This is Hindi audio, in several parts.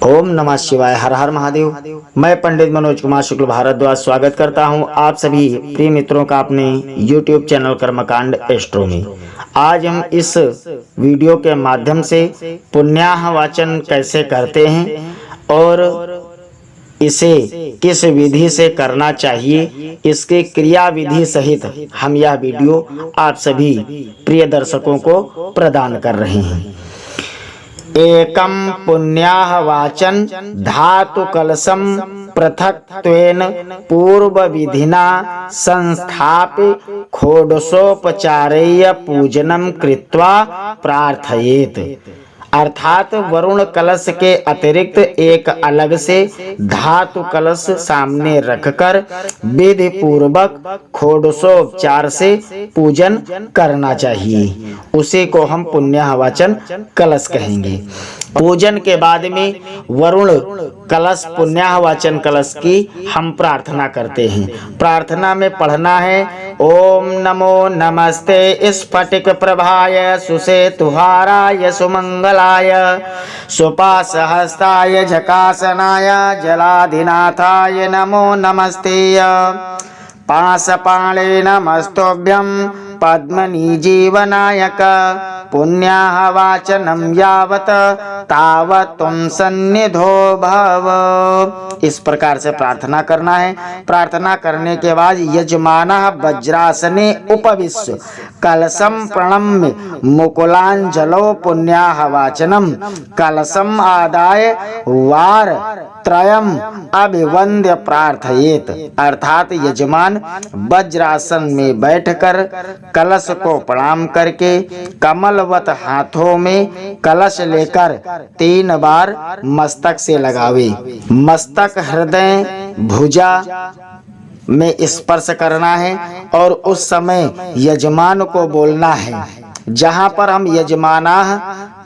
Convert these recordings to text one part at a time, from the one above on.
ओम नमः शिवाय। हर हर महादेव। मैं पंडित मनोज कुमार शुक्ल भारद्वाज स्वागत करता हूं आप सभी प्रिय मित्रों का अपने YouTube चैनल कर्मकांड एस्ट्रो में। आज हम इस वीडियो के माध्यम से पुण्याह वाचन कैसे करते हैं और इसे किस विधि से करना चाहिए, इसके क्रिया विधि सहित हम यह वीडियो आप सभी प्रिय दर्शकों को प्रदान कर रहे हैं। एकम पुण्याह वाचन धातु कलशम पृथक्त्वेन पूर्व विधिना संस्थाप्य षोडशोपचारेय पूजनम कृत्वा प्रार्थयेत। अर्थात वरुण कलश के अतिरिक्त एक अलग से धातु कलश सामने रखकर विधि पूर्वक षोडशोपचार से पूजन करना चाहिए। उसी को हम पुण्याह वाचन कलश कहेंगे। पूजन के बाद में वरुण कलश पुण्याह वाचन कलश की हम प्रार्थना करते हैं। प्रार्थना में पढ़ना है ओम नमो नमस्ते स्फटिक प्रभाय सुसेतुहाराय सुमंगलाय सुपासहस्ताय झकासनाय जलाधिनाथाय नमो नमस्ते। पाशपाणे नमस्तोभ्यं पद्मनी जीवनायक पुण्याह वाचनम यावत तावत तुम सन्निधो भव। इस प्रकार से प्रार्थना करना है। प्रार्थना करने के बाद यजमानः वज्रासने उपविश्य कलशम प्रणम्य मुकुलांजलो पुण्याह वाचनम कलशम आदाय वार त्रयम अभिवंद्य प्रार्थयेत। अर्थात यजमान वज्रासन में बैठकर कलश को प्रणाम करके कमलवत हाथों में कलश लेकर 3 बार मस्तक से लगावे। मस्तक, हृदय, भुजा में स्पर्श करना है और उस समय यजमान को बोलना है। जहाँ पर हम यजमानाः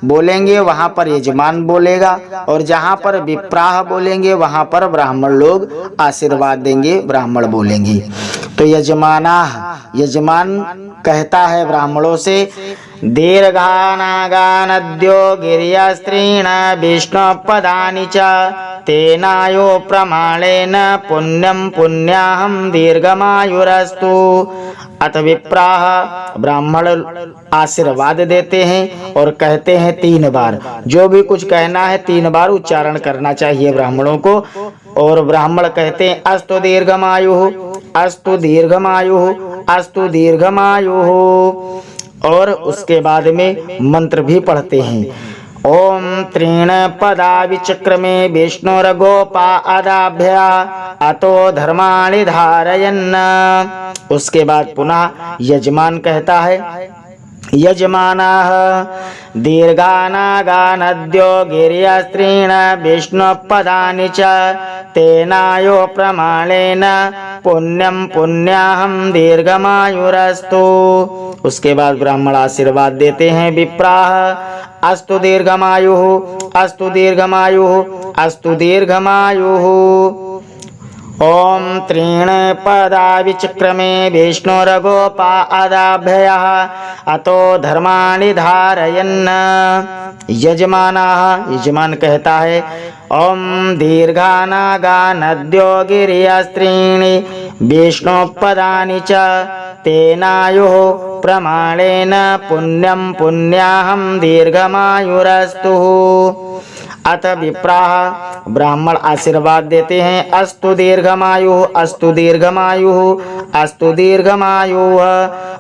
बोलेंगे वहाँ पर यजमान बोलेगा और जहाँ पर विप्राह बोलेंगे वहाँ पर ब्राह्मण लोग आशीर्वाद देंगे, ब्राह्मण बोलेंगे। तो यजमानाः, यजमान कहता है ब्राह्मणों से दीर्घानागानद्यो गिर्यस्त्रीण विष्णु पदानि च तेनायो प्रमाणेन पुण्यम पुण्याहम दीर्घमायुरस्तु। अथ विप्राह, ब्राह्मण आशीर्वाद देते हैं और कहते हैं 3 बार। जो भी कुछ कहना है 3 बार उच्चारण करना चाहिए ब्राह्मणों को। और ब्राह्मण कहते हैं अस्तु दीर्घमायुः, अस्तु दीर्घमायुः, अस्तु दीर्घमायुः। और उसके बाद में मंत्र भी पढ़ते हैं ओम त्रीण पदा विचक्रमे विष्णुर्गोपादाभ्या अतो धर्माणि धारयन्। उसके बाद पुनः यजमान कहता है यजमानाः दीर्घानागानद्यो गिर्यस्त्रीण विष्णु पदानि च तेनायो प्रमाणेन पुण्यम पुण्याहम दीर्घमायुरस्तु। उसके बाद ब्राह्मण आशीर्वाद देते हैं विप्राह अस्तु दीर्घमायुः, अस्तु दीर्घमायुः, अस्तु दीर्घमायुः। ओम त्रीण पदा विचक्रमे विष्णुर्गोपादाभ्यः अतो धर्माणि धारयन्। यजमानाः, यजमान कहता है ओम दीर्घानागानद्यो गिर्यस्त्रीणि विष्णु पदानि च तेनायुः प्रमाणेन पुण्यम पुण्याहम दीर्घमायुरस्तु। अथ विप्राह, ब्राह्मण आशीर्वाद देते हैं अस्तु दीर्घमायुः, अस्तु दीर्घमायुः, अस्तु दीर्घमायुः।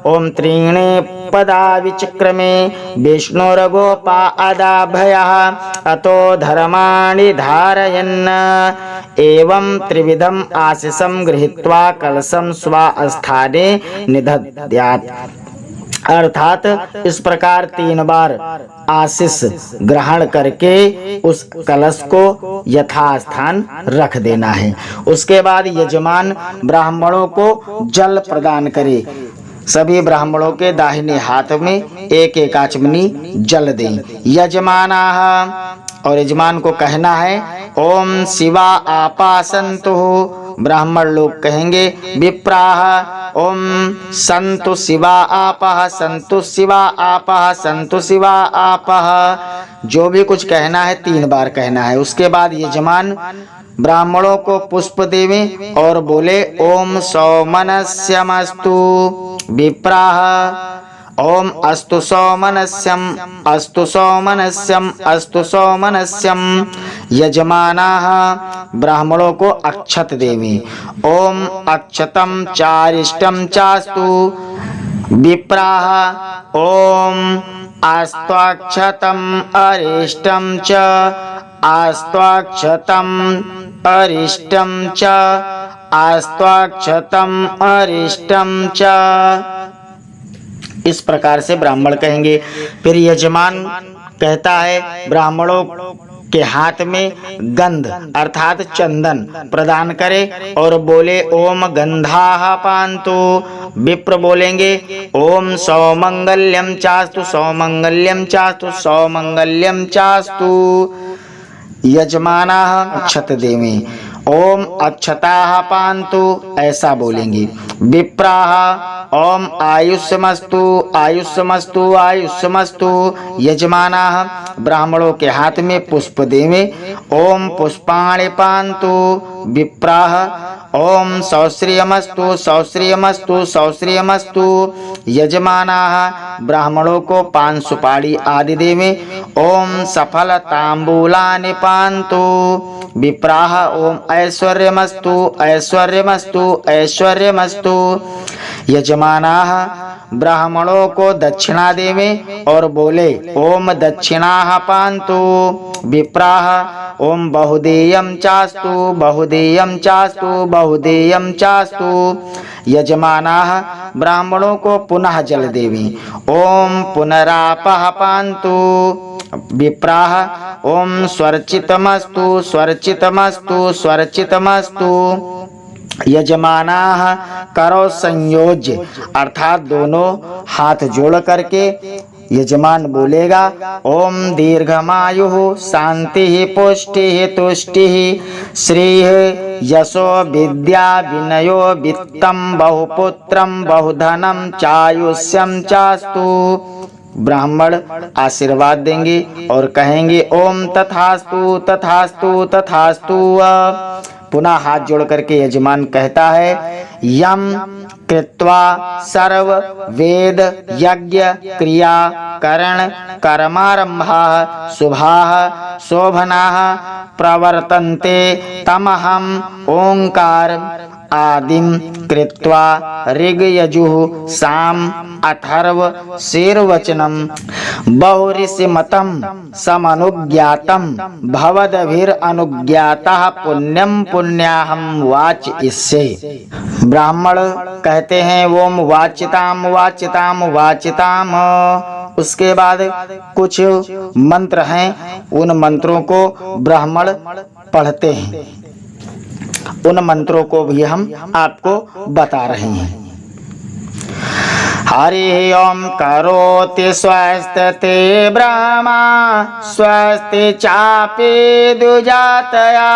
ओम त्रीणे पदा विचक्रमे विष्णुर्गोपादाभ्यः अतो धर्माणि धारयन्। एवं त्रिविधम आशीषं गृहीत्वा कलशं स्वास्थाने निदध्यात्। अर्थात इस प्रकार 3 बार आशीष ग्रहण करके उस कलश को यथास्थान रख देना है। उसके बाद यजमान ब्राह्मणों को जल प्रदान करे। सभी ब्राह्मणों के दाहिने हाथ में एक एक आचमनी जल दें। यजमानाः, और यजमान को कहना है ओम शिवा आपा सन्तु। ब्राह्मण लोग कहेंगे विप्राह ओम सन्तु शिवा आपः, सन्तु शिवा आपः, सन्तु शिवा आपः। जो भी कुछ कहना है 3 बार कहना है। उसके बाद यजमान ब्राह्मणों को पुष्प देवे और बोले ओम सौमनस्यमस्तु विप्राह ओम अस्तु सौमनस्यम अस्तु सौमनस्यम अस्तु सौमनस्यम। यजमानाः ब्राह्मणों को अक्षत देवे। ओम अक्षतम चारिष्टम चास्तु विप्राह ओम आस्त्वाक्षतम अरिष्टम च आस्त्वाक्षतम अरिष्टम च आस्त्वाक्षतम अरिष्टम च। इस प्रकार से ब्राह्मण कहेंगे। फिर यजमान कहता है ब्राह्मणों के हाथ में गंध अर्थात चंदन प्रदान करे और बोले ओम गंधाः पान्तु। विप्र बोलेंगे ओम सौमंगल्यम चास्तु सौमंगल्यम चास्तु सौमंगल्यम चास्तु। यजमानाः अक्षत देवे ओम अक्षताः पान्तु ऐसा बोलेंगे। विप्राः ओम आयुष्यमस्तु आयुष्यमस्तु आयुष्यमस्तु। यजमानाः ब्राह्मणों के हाथ में पुष्प देवे। ओम पुष्पाणि पान्तु। विप्राः ओम सौश्रियमस्तु सौश्रियमस्तु सौश्रियमस्तु। यजमानाः ब्राह्मणों को पान सुपारी आदि देवे। ओम सफल तांबूलानि पान्तु। विप्राः ओम ऐश्वर्यमस्तु ऐश्वर्यमस्तु ऐश्वर्यमस्तु। यजमानाः ब्राह्मणों को दक्षिणा देवे और बोले ओम दक्षिणाः पान्तु। विप्राः ओम बहुदेयं चास्तु बहुदेयं चास्तु बहुदेयं चास्तु। यजमानाः ब्राह्मणों को पुनः जल देवे। ओम पुनरापः पान्तु। विप्राः ओम स्वर्चितमस्तु स्वर्चितमस्तु स्वर्चितमस्तु। यजमानाः करो संयोज्य अर्थात दोनों हाथ जोड़ करके यजमान बोलेगा ओम दीर्घमायुः शांतिः पुष्टिः तुष्टिः श्रीः यशो विद्या विनयो वित्तं बहुपुत्रं बहुधनं चायुष्यं चास्तु। ब्राह्मण आशीर्वाद देंगे और कहेंगे ओम तथास्तु तथास्तु तथास्तु। पुनः हाथ जोड़ करके यजमान कहता है यम कृत्वा सर्व वेद यज्ञ क्रिया करण कर्मारंभाः शुभाः शोभनाः प्रवर्तन्ते तमहं ओंकार आदिम कृत्वा ऋग्यजुः साम अथर्व शीर्वचनम बहुऋषिमतं समनुज्ञातं भवदभिरनुज्ञातः पुण्यं पुण्याहं वाच इससे। ब्राह्मण कहते हैं ओम वाच्यताम वाच्यताम वाच्यताम। उसके बाद कुछ मंत्र हैं, उन मंत्रों को ब्राह्मण पढ़ते हैं। उन मंत्रों को भी हम आपको बता रहे हैं। हरि ओम करोति स्वस्ति ब्रह्मा स्वस्ति चापि दुजातया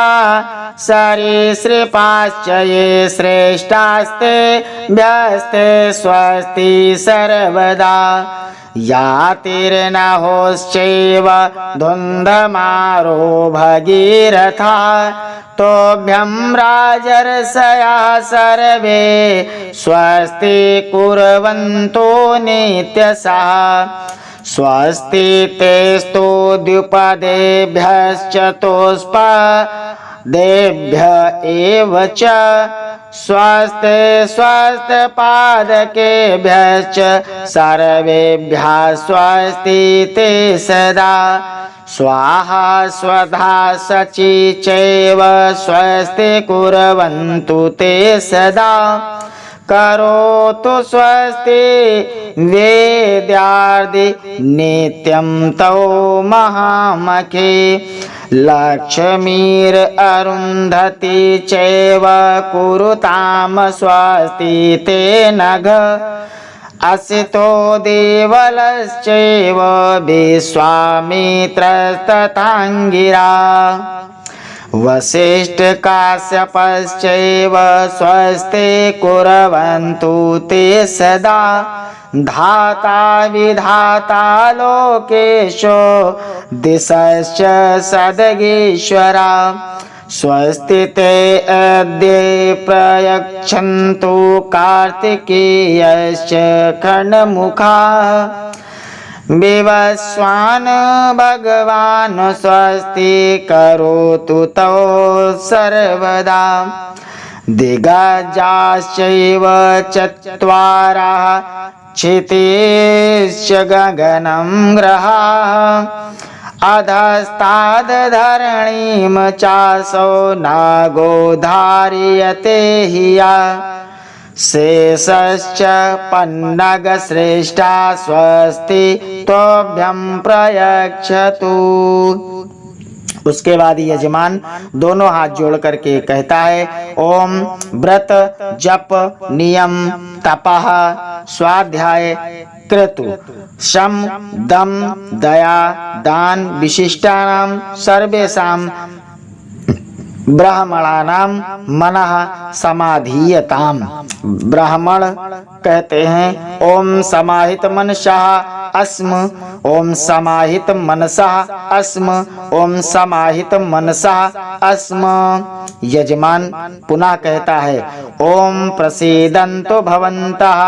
सरीसृपाश्च ये श्रेष्ठास्ते व्यस्ते स्वस्ति सर्वदा यातिर्नहोश्चैव धुन्धमारो भगीरथा तोभ्यं राजर्षया सर्वे स्वस्ति कुर्वन्तो नित्यशः स्वस्ति तेस्तु द्विपदेभ्यश्चतुष्पदेभ्य एव च स्वस्ति स्वस्ति पादकेभ्यश्च सर्वेभ्यः स्वस्ति ते सदा स्वाहा स्वधा सचि चैव स्वस्ति कुर्वन्तु ते सदा करोतु स्वस्ति वेद्यार्दि नित्यं तौ महामखे लक्ष्मीर अरुन्धति चैव कुरुताम स्वस्ति ते नघ असितो देवलश्चैव विश्वामित्रस्तथाङ्गिरा वसिष्ठ काश्यपश्चैव स्वस्ते कुर्वन्तु ते सदा धाता विधाता लोकेशो दिशश्च सदगेश्वरा स्वस्ति ते अद्य प्रयच्छन्तु कार्तिकेयश्च खण्डमुखाः विवस्वान् भगवान् स्वस्ति करोतु तौ सर्वदा दिग्गजाश्चैव चत्वारः क्षितिश्च गगनं ग्रहाः अधस्ताद्धरणीं चासौ नागो धार्यते हि या शेषश्च पन्नगश्रेष्ठा स्वस्ति तोभ्यं प्रयच्छतु। उसके बाद यजमान दोनों हाथ जोड़ करके कहता है, ओम व्रत जप नियम तपः स्वाध्याय क्रतु शम दम दया दान विशिष्टानां सर्वेषां ब्राह्मणानां मनः समाधीयताम्। ब्राह्मण कहते हैं ओम समाहित मनसः अस्म, ओम समाहित मनसः अस्म, ओम समाहित मनसः अस्म। यजमान पुनः कहता है ओम प्रसीदन्तु भवन्तः।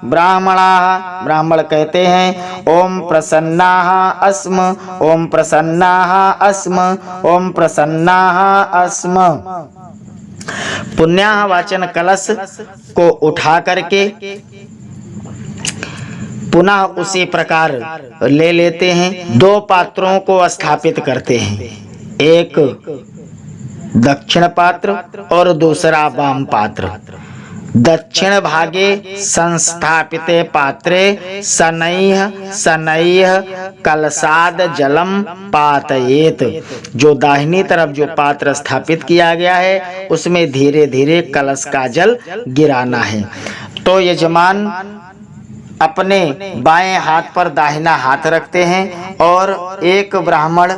ब्राह्मणाः ब्राह्मण कहते हैं ओम प्रसन्नाः अस्म, ओम प्रसन्नाः अस्म, ओम प्रसन्नाः अस्म। पुण्याह वाचन कलश को उठा करके पुनः उसी प्रकार ले लेते हैं। दो पात्रों को स्थापित करते हैं, एक दक्षिण पात्र और दूसरा वाम पात्र। दक्षिण भागे संस्थापिते पात्रे शनैः कलशाद जलम पातयेत। जो दाहिनी तरफ जो पात्र स्थापित किया गया है उसमें धीरे धीरे कलश का जल गिराना है। तो यजमान अपने बाएं हाथ पर दाहिना हाथ रखते हैं और एक ब्राह्मण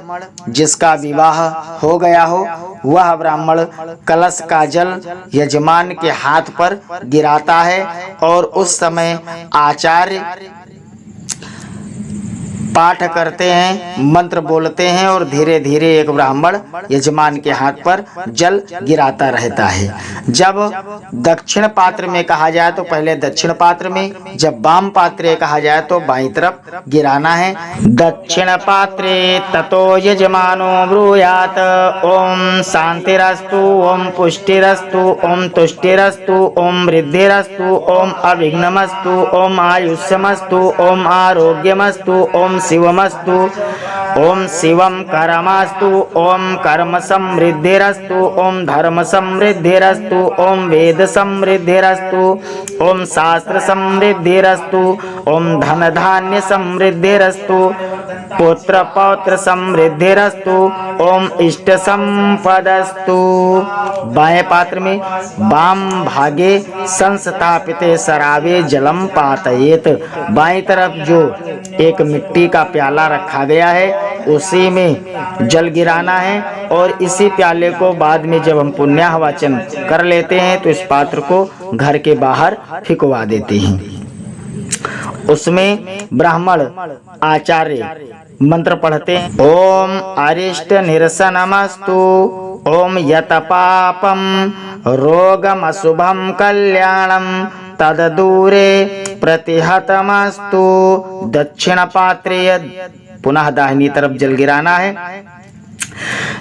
जिसका विवाह हो गया हो वह ब्राह्मण कलश का जल यजमान के हाथ पर गिराता है और उस समय आचार्य पाठ करते हैं, मंत्र बोलते हैं और धीरे धीरे एक ब्राह्मण यजमान के हाथ पर जल गिराता रहता है। जब दक्षिण पात्र में कहा जाए तो पहले दक्षिण पात्र में, जब वाम पात्रे कहा जाए तो बाईं तरफ गिराना है। दक्षिण पात्रे ततो यजमानो ब्रूयात ओम शांतिरस्तु, ओम पुष्टिरस्तु, ओम तुष्टिरस्तु, ओम वृद्धिरस्तु, ओम अविघ्नमस्तु, ओम आयुष्यमस्तु, ओम आरोग्यमस्तु, ओम शिवमस्तु, ओम शिवम कर्मस्तु, ओम कर्म समृद्धिरस्तु, ओम धर्म समृद्धिरस्तु, ओम वेद समृद्धिरस्तु, ओम शास्त्र समृद्धिरस्तु, ओम धन धान्य समृद्धिरस्तु, पुत्र पौत्र समृद्धिरस्तु, ओम इष्ट संपदस्तु। बाएं पात्र में वाम भागे संस्थापिते शराबे जलम पातयेत। बाएं तरफ जो एक मिट्टी का प्याला रखा गया है उसी में जल गिराना है और इसी प्याले को बाद में जब हम पुण्याह वाचन कर लेते हैं तो इस पात्र को घर के बाहर फेंकवा देते हैं। उसमें ब्राह्मण आचार्य मंत्र पढ़ते हैं ओम अरिष्ट निरसनमस्तु, ओम यत पापम रोगम अशुभम कल्याणम तद दूरे प्रतिहतमस्तु। दक्षिण पात्रे पुनः दाहिनी तरफ जल गिराना है।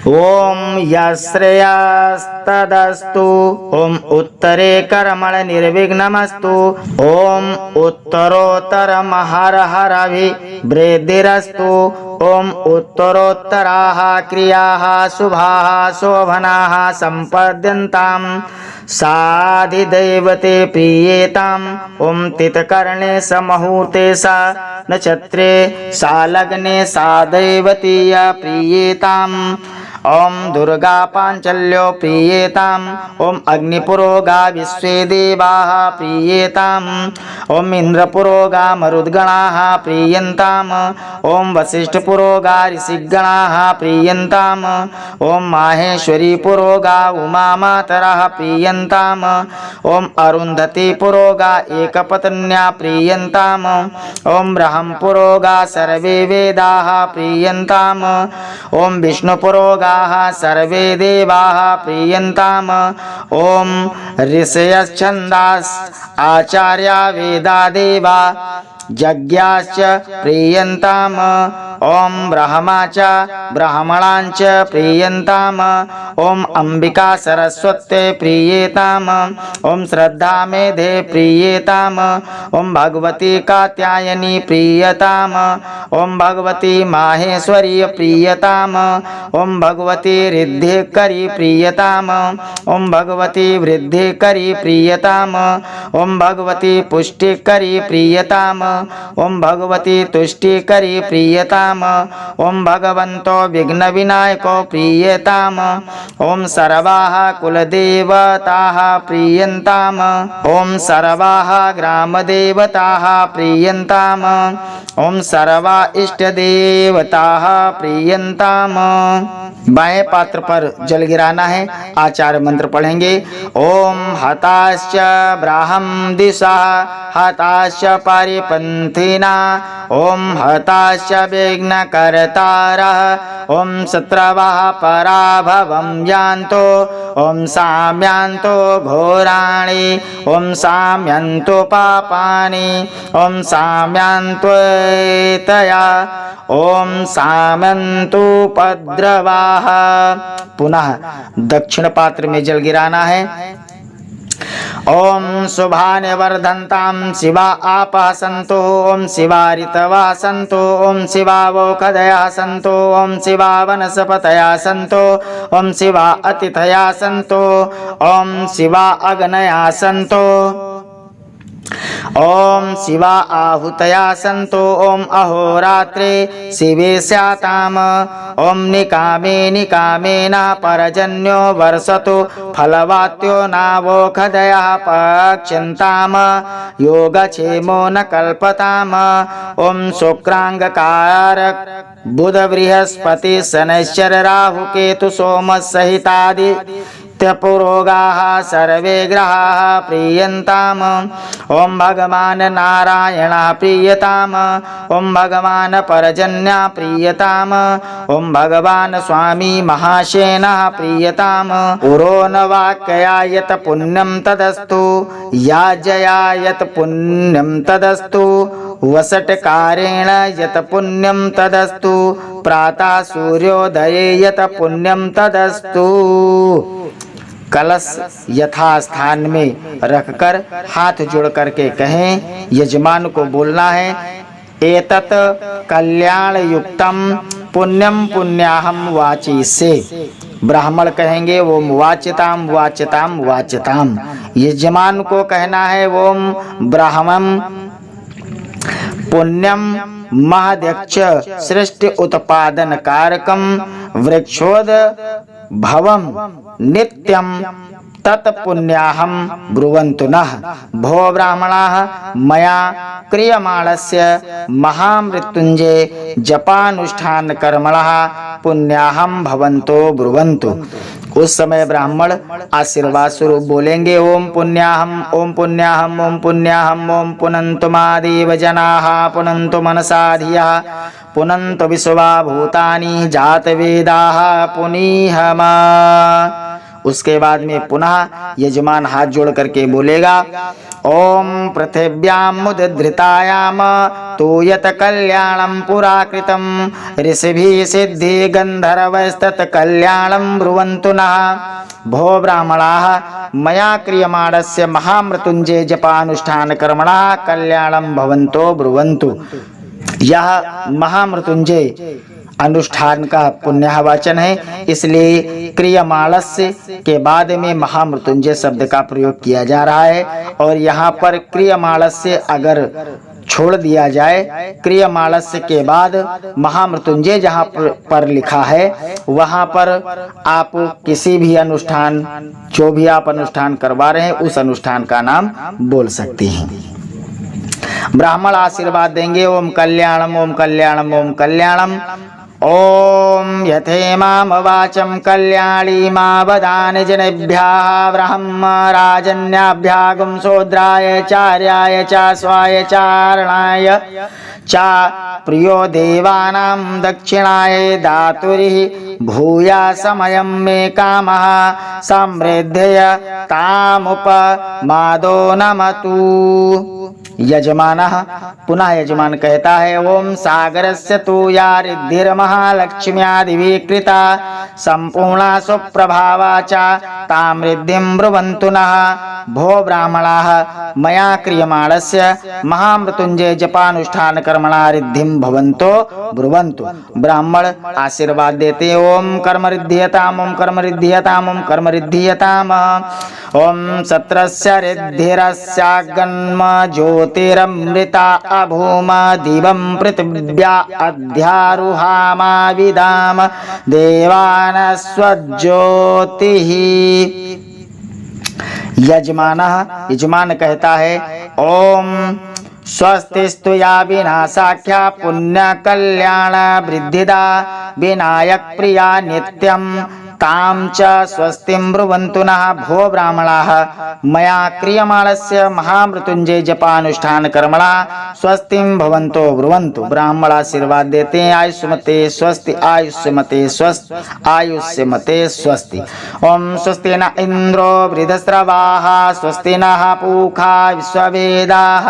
ओम यश्रेयस्तदस्तु, ओम उत्तरे कर्मण निर्विघ्नमस्तु, ओम उत्तरोत्तर हर वृद्धिरस्तु, ओम उत्तरोत्तराः क्रियाः शुभाः शोभनाः सम्पद्यन्ताम् साधिदैवते प्रीयेताम्। ओम तितकर्णे समहूर्ते सा नक्षत्रे सा लग्ने सा दैवतीया प्रीयेताम्। ओम दुर्गा पांचल्यो प्रीयेताम् ओम अग्निपुरोगा विश्वे देवाः प्रीयेताम् ओम इंद्रपुरोगा मरुद्गणाः प्रीयन्ताम् ओम वसिष्ठपुरोगा ऋषिगणाः प्रीयन्ताम् ओम माहेश्वरी पुरोगा उमा मातरः प्रीयन्ताम् ओम अरुन्धती पुरोगा एकपत्न्या प्रीयन्ताम् ओम ब्रह्म पुरोगा सर्वे वेदाः प्रीयन्ताम् ओम विष्णुपुरोगाः सर्वे देवाः प्रीयन्ताम् ओम ऋषयश्छन्दास् आचार्या वेदा देवा यज्ञाश्च प्रीयन्ताम् ओम ब्रह्मा च ब्राह्मणांच प्रीयन्ताम् ओम अंबिका सरस्वती प्रीयेताम् ओम श्रद्धा मेधे प्रीयेताम् ओम भगवती कात्यायनी प्रीयताम् ओम भगवती माहेश्वरी प्रीयताम् ओम भगवती रिद्धिकरी प्रीयताम् ओम भगवती वृद्धिकरी प्रीयताम् ओम भगवती पुष्टिकरी प्रीयताम् ओम भगवती तुष्टिकरी प्रीयताम् ओम भगवन्तो विघ्न विनायको प्रीयताम् ओम सर्वाः कुलदेवताः प्रीयन्ताम् ओम सर्वाः ग्रामदेवताः प्रीयन्ताम् ओम सर्वा इष्टदेवताः प्रीयन्ताम्। बाएं पात्र पर जल गिराना है। आचार्य मंत्र पढ़ेंगे। ओम हताश्च ब्राह्म दिशा हताश्च परिपन्थिना ओम हताश्च विघ्नकर्तारः ओम शत्रवः पराभवं यान्तो ओम साम्यान्तो घोराणि ओम साम्यन्तो पापानि ओम साम्यन्त्वतया ओम साम्यन्तोपद्रवाः। पुनः दक्षिण पात्र में जल गिराना है। ओम शुभानि वर्धन्तां शिवा आपः सन्तु ओम शिवा ऋतवः सन्तु ओम शिवा वोखदयः सन्तु ओम शिवा वनस्पतयः सन्तु ओम शिवा अतिथयः सन्तु ओम शिवा अग्नयः सन्तु ओम शिवा आहुतया सन्तु ओम अहोरात्रे शिवे स्याताम् ओम निकामे निकामेन परजन्यो वर्षतु फलवात्यो नावोखदयः पक्ष्यन्ताम् योगक्षेमो न कल्पताम् ओम शुक्रांगकारक बुध बृहस्पति शनैश्चर राहु केतु सोम सहितादि पुरोगाः सर्वे ग्रहाः प्रीयन्ताम् ओम भगवान नारायणः प्रीयताम् ओम भगवान पर्जन्यः प्रीयताम् ओम भगवान स्वामी महासेनः प्रीयताम् पुरो न वाक्यया यत् पुण्यं तदस्तु याजया यत् पुण्यं तदस्तु वसटकारेण यत् पुण्यं तदस्तु प्रातः सूर्योदये यत् पुण्यं तदस्तु। कलश यथास्थान में रखकर हाथ जोड़ करके कहें। यजमान को बोलना है एतत् कल्याण युक्तम पुण्यम पुण्याहम वाची से। ब्राह्मण कहेंगे ओम वाच्यताम वाच्यताम वाच्यताम। यजमान को कहना है ओम ब्राह्मणम पुण्यम महाध्यक्ष सृष्टि उत्पादन कारकम वृक्षोद भवम नित्यम तत्पुण्याहम ब्रुवन्तु नः। भो ब्राह्मणाः मया क्रियमाणस्य महामृत्युंजय जपानुष्ठान कर्मणः पुण्याहम भवन्तो ब्रुवन्तु। उस समय ब्राह्मण आशीर्वाद स्वरूप बोलेंगे ओम पुण्याहम ओम पुण्याहम ओम पुण्याहम ओम पुनन्तु मादेव जनाः पुनन्तु मनसा धियः पुनन्तु विश्वा भूतानि जातवेदाः पुनीहमा। उसके बाद में पुनः यजमान हाथ जोड़ करके बोलेगा ओम पृथिव्यां मुद्रितायाम तो यत कल्याणं पुराकृतं ऋषिभिः सिद्धि गंधर्वस्तत् कल्याणं ब्रुवन्तु नः। भो ब्राह्मणाः मया क्रियमाणस्य महामृत्युंजय जपानुष्ठान कर्मणः कल्याणं भवन्तो ब्रुवन्तु। यह महामृत्युंजय अनुष्ठान का पुण्य वाचन है, इसलिए क्रियमाणस्य के बाद में महामृत्युंजय शब्द का प्रयोग किया जा रहा है। और यहाँ पर क्रियमाणस्य अगर छोड़ दिया जाए। क्रियमाणस्य के बाद महामृत्युंजय जहाँ पर लिखा है वहाँ पर आप किसी भी अनुष्ठान, जो भी आप अनुष्ठान करवा रहे हैं उस अनुष्ठान का नाम बोल सकते हैं। ब्राह्मण आशीर्वाद देंगे, ओम कल्याणम ओम कल्याणम ओम कल्याणम। ओम यथेमाम वाचम कल्याणी मा वदान जनेभ्यः ब्रह्म राजन्याभ्यागम शूद्राय चार्याय च स्वाय चारणाय चा प्रियो देवानां दक्षिणाय दातुरिः भूया समयं मे कामः समृद्धय तामुपमादो नमतु। यजमानः पुनः यजमान कहता है, ओम सागरस्य तु या रिद्धिर्महालक्ष्म्यादिभिः कृता संपूर्णा सुप्रभावा च तां रिद्धिं ब्रुवन्तु नः। भो ब्राह्मणाः मया क्रियमाणस्य महामृत्युंजय जपानुष्ठान कर्मणा रिद्धिं भवन्तो ब्रुवन्तु। ब्राह्मण आशीर्वाद देते, ओम कर्म रिद्धियताम् ओम कर्म रिद्धियताम् ओम कर्म रिद्धियताम्। ओम सत्रस्य रिद्धिरस्यागन्म ज्योतिरमृता अभूम दिवं पृथिव्या अध्यारुहामा विदाम देवानस्वज्योतिः। यजमान कहता है, ओम स्वस्तिस्तु या विनाशाख्या पुण्य कल्याण वृद्धिदा विनायक प्रिया नित्यं तां च स्वस्तिं ब्रुवन्तु नः। भो ब्राह्मणाः मया क्रियमाणस्य महामृत्युंजय जपानुष्ठान कर्मणा स्वस्तिं भवन्तो ब्रुवन्तु। ब्राह्मण आशीर्वाद देते हैं, आयुष्मते स्वस्ति आयुष्मते स्वस्ति आयुष्मते स्वस्ति। ओम स्वस्ति न इंद्रो वृद्धस्रवाः स्वस्ति नः पूषा विश्ववेदाः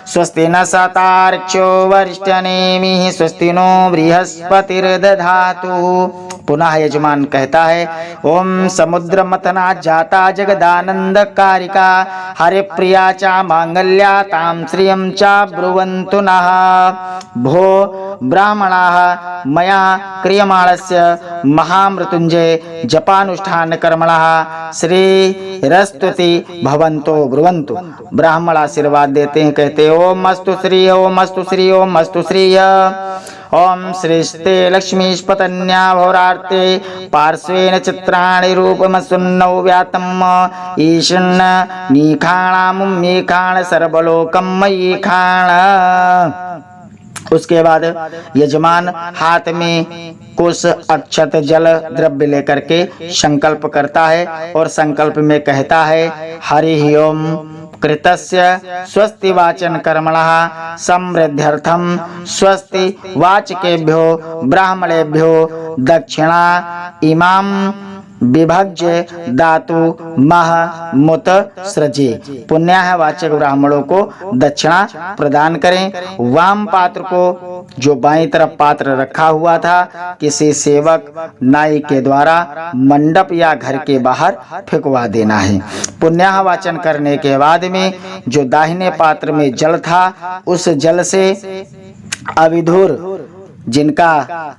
स्वस्ति न सतार्क्ष्यो वरिष्ठनेमिः स्वस्ति नो बृहस्पतिर्दधातु। पुनः यजमान कहता है, ओम समुद्र मथना जाता जगदानंद कारिका हरिप्रिया च मांगल्या तां श्रियं च ब्रुवन्तु नः। भो ब्राह्मणाः मया क्रियमाणस्य महामृत्युंजय जपानुष्ठान कर्मणः श्रीरस्तुति भवन्तो ब्रुवन्तु। ब्राह्मण आशीर्वाद देते हैं, कहते ओम अस्तु श्री ओम अस्तु श्री ओम अस्तु श्रीय। ओम श्रीस्ते लक्ष्मीष्पतन्या भौरार्ते पार्श्वेन चित्राणि रूपमसुन्नौ व्यातम् ईशन्न नीखाणामुं मीखाण सर्वलोकं मयीखाण। उसके बाद यजमान हाथ में कुछ अक्षत जल द्रव्य लेकर के संकल्प करता है और संकल्प में कहता है, हरि ओम कृतस्य स्वस्ति वाचन कर्मणः समृद्ध्यर्थं स्वस्ति वाचकेभ्यो ब्राह्मणेभ्यो दक्षिणा इमां विभज्य दातु मह मुत सृजे। पुण्याह वाचक ब्राह्मणों को दक्षिणा प्रदान करें। वाम पात्र को, जो बाईं तरफ पात्र रखा हुआ था, किसी सेवक नाई के द्वारा मंडप या घर के बाहर फेंकवा देना है। पुण्याह वाचन करने के बाद में जो दाहिने पात्र में जल था, उस जल से अविधुर जिनका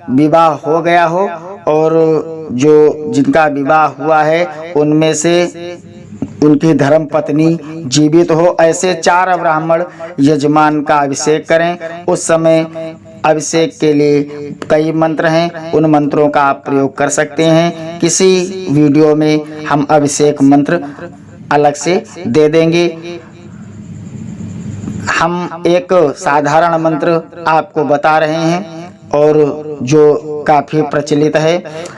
विवाह हो गया हो और जो जिनका विवाह हुआ है उनमें से उनकी धर्म पत्नी जीवित हो, ऐसे 4 ब्राह्मण यजमान का अभिषेक करें। उस समय अभिषेक के लिए कई मंत्र हैं, उन मंत्रों का आप प्रयोग कर सकते हैं। किसी वीडियो में हम अभिषेक मंत्र अलग से दे देंगे। हम एक साधारण मंत्र आपको बता रहे हैं और जो काफी प्रचलित है।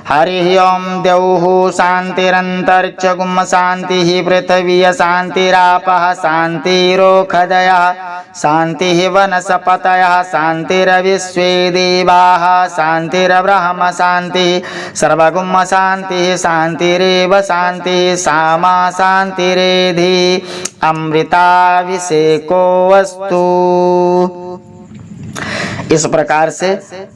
हरि ओम द्यौः शांतिरंतरिक्षगुम शांतिः पृथ्वी शांतिरापः शांतिरोखदयः शांतिः वनस्पतयः शांतिर्विश्वे देवाः शांतिर्ब्रह्म शांतिः सर्वगुम शांतिः शांतिरेव शांतिः सामा शांतिरेधि अमृताभिषेको वस्तु। इस प्रकार से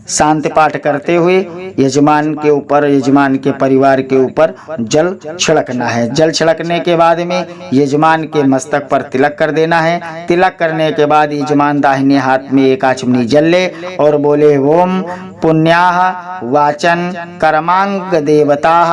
शांति पाठ करते हुए यजमान के ऊपर, यजमान के परिवार के ऊपर जल छिड़कना है। जल छिड़कने के बाद में यजमान के मस्तक पर तिलक कर देना है। तिलक करने के बाद यजमान दाहिने हाथ में एक आचमनी जल ले और बोले ओम पुण्याः वाचन कर्मांग देवताः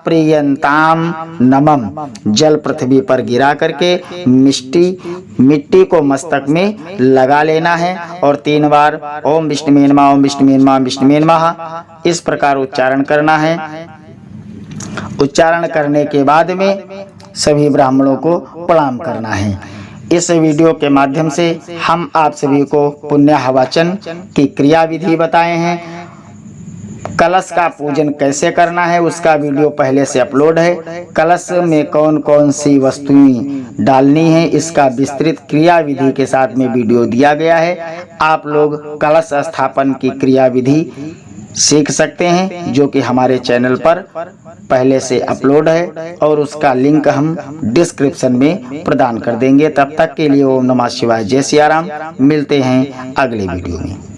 प्रियंताम नमम। जल पृथ्वी पर गिरा करके मिट्टी को मस्तक में लगा लेना है और 3 बार ओम विष्णुवे नमः, ओम विष्णुवे नमः, विष्णुवे नमः इस प्रकार उच्चारण करना है। उच्चारण करने के बाद में सभी ब्राह्मणों को प्रणाम करना है। इस वीडियो के माध्यम से हम आप सभी को पुण्याहवाचन की क्रिया विधि बताए हैं। कलश का पूजन कैसे करना है उसका वीडियो पहले से अपलोड है। कलश में कौन कौन सी वस्तुएं डालनी है इसका विस्तृत क्रिया विधि के साथ में वीडियो दिया गया है। आप लोग कलश स्थापन की क्रिया विधि सीख सकते हैं जो कि हमारे चैनल पर पहले से अपलोड है और उसका लिंक हम डिस्क्रिप्शन में प्रदान कर देंगे। तब तक के लिए ओम नमः शिवाय, जय सिया राम। मिलते हैं अगले वीडियो में।